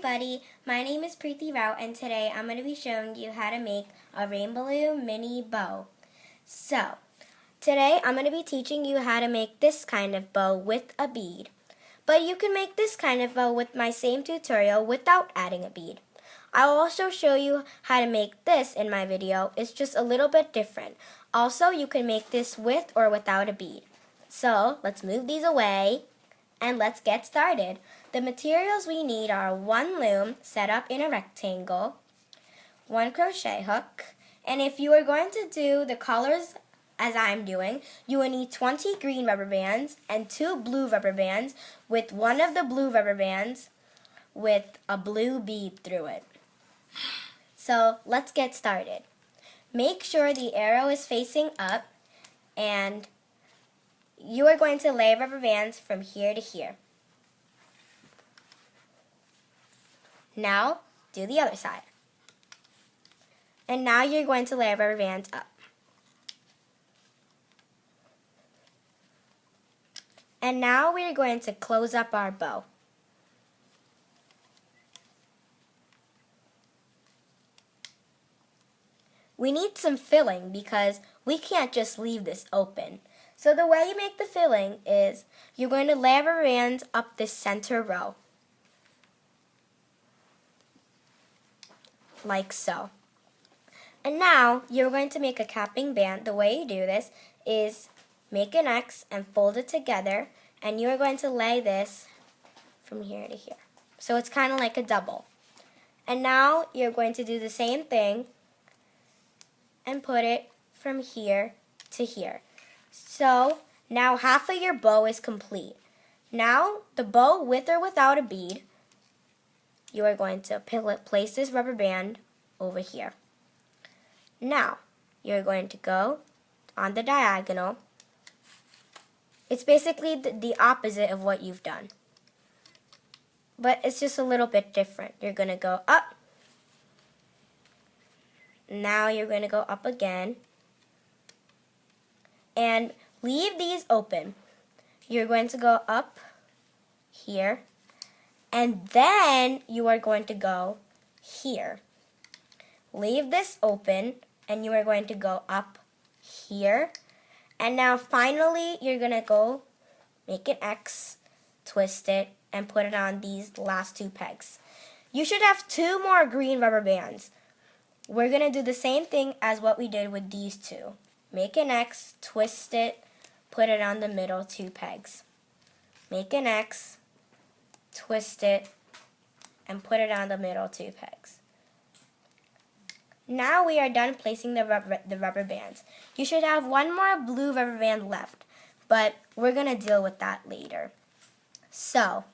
everybody, my name is Preethi and today I'm going to be showing you how to make a rainbow Loom mini bow. So, today I'm going to be teaching you how to make this kind of bow with a bead. But you can make this kind of bow with my same tutorial without adding a bead. I'll also show you how to make this in my video. It's just a little bit different. Also, you can make this with or without a bead. So, let's move these away and let's get started. The materials we need are one loom set up in a rectangle, one crochet hook, and if you are going to do the colors as I'm doing, you will need 20 green rubber bands and 2 blue rubber bands with one of the blue rubber bands with a blue bead through it. So let's get started. Make sure the arrow is facing up and you are going to lay rubber bands from here to here. Now, do the other side. And now you're going to lay rubber bands up. And now we're going to close up our bow. We need some filling because we can't just leave this open. So the way you make the filling is you're going to lay rubber bands up this center row. Like so. And now you're going to make a capping band. The way you do this is make an X and fold it together, and you're going to lay this from here to here. So it's kind of like a double. And now you're going to do the same thing and put it from here to here. So now half of your bow is complete. Now the bow with or without a bead, you are going to place this rubber band over here. Now, you're going to go on the diagonal. It's basically the opposite of what you've done. But it's just a little bit different. You're going to go up. Now you're going to go up again. And leave these open. You're going to go up here. And then you are going to go here. Leave this open and you are going to go up here. And now finally you're going to go make an X, twist it, and put it on these last 2 pegs. You should have 2 more green rubber bands. We're going to do the same thing as what we did with these 2. Make an X, twist it, put it on the middle 2 pegs. Make an X, twist it, and put it on the middle 2 pegs. Now we are done placing the rubber bands. You should have 1 more blue rubber band left, but we're going to deal with that later. So,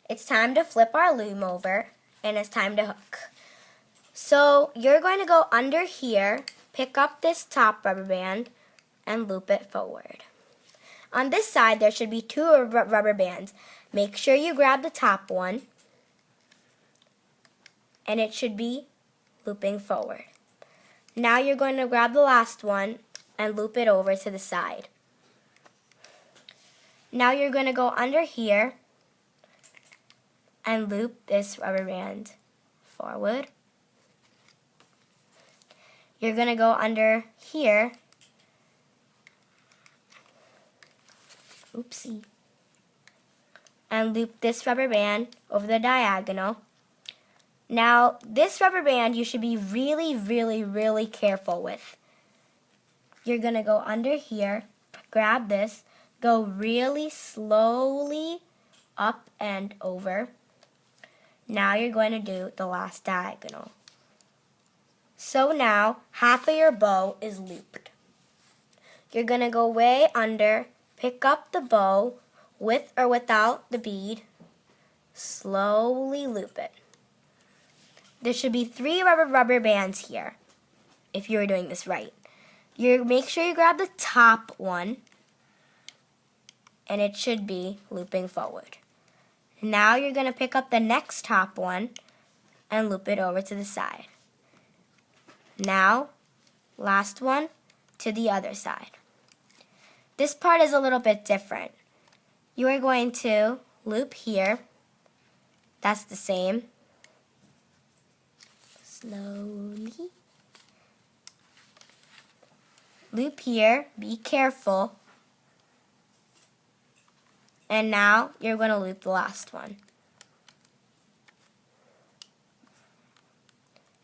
it's time to flip our loom over, and it's time to hook. So, you're going to go under here, pick up this top rubber band, and loop it forward. On this side, there should be 2 rubber bands. Make sure you grab the top one, and it should be looping forward. Now you're going to grab the last one and loop it over to the side. Now you're going to go under here and loop this rubber band forward. You're going to go under here. Oopsie. And loop this rubber band over the diagonal. Now, this rubber band you should be really careful with. You're going to go under here, grab this, go really slowly up and over. Now you're going to do the last diagonal. So now, half of your bow is looped. You're going to go way under, pick up the bow with or without the bead, slowly loop it. There should be 3 rubber bands here, if you're doing this right. Make sure you grab the top one, and it should be looping forward. Now you're going to pick up the next top one and loop it over to the side. Now, last one to the other side. This part is a little bit different. You are going to loop here That's the same. Slowly. Loop here, be careful. And now you're going to loop the last one.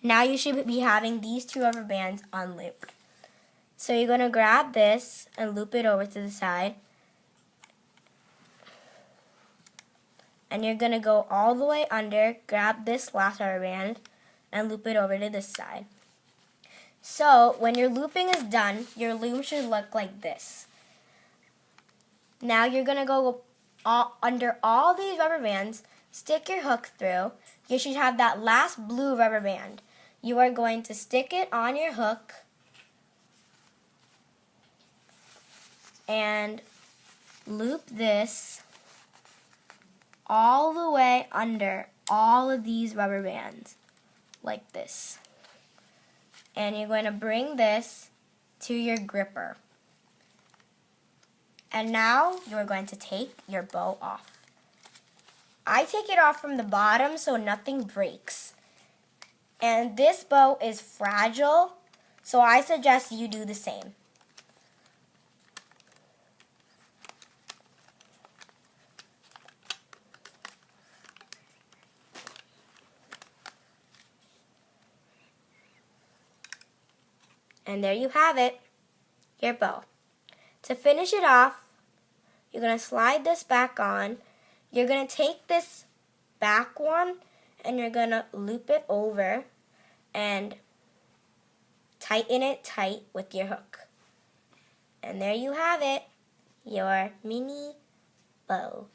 Now you should be having these two rubber bands on loop. So you're going to grab this and loop it over to the side. And you're going to go all the way under, grab this last rubber band, and loop it over to this side. So when your looping is done, your loom should look like this. Now you're going to go under all these rubber bands, stick your hook through. You should have that last blue rubber band. You are going to stick it on your hook and loop this all the way under all of these rubber bands, like this. And you're going to bring this to your gripper. And now you're going to take your bow off. I take it off from the bottom so nothing breaks. And this bow is fragile, so I suggest you do the same. And there you have it, your bow. To finish it off, you're going to slide this back on. You're going to take this back one and you're going to loop it over and tighten it tight with your hook. And there you have it, your mini bow.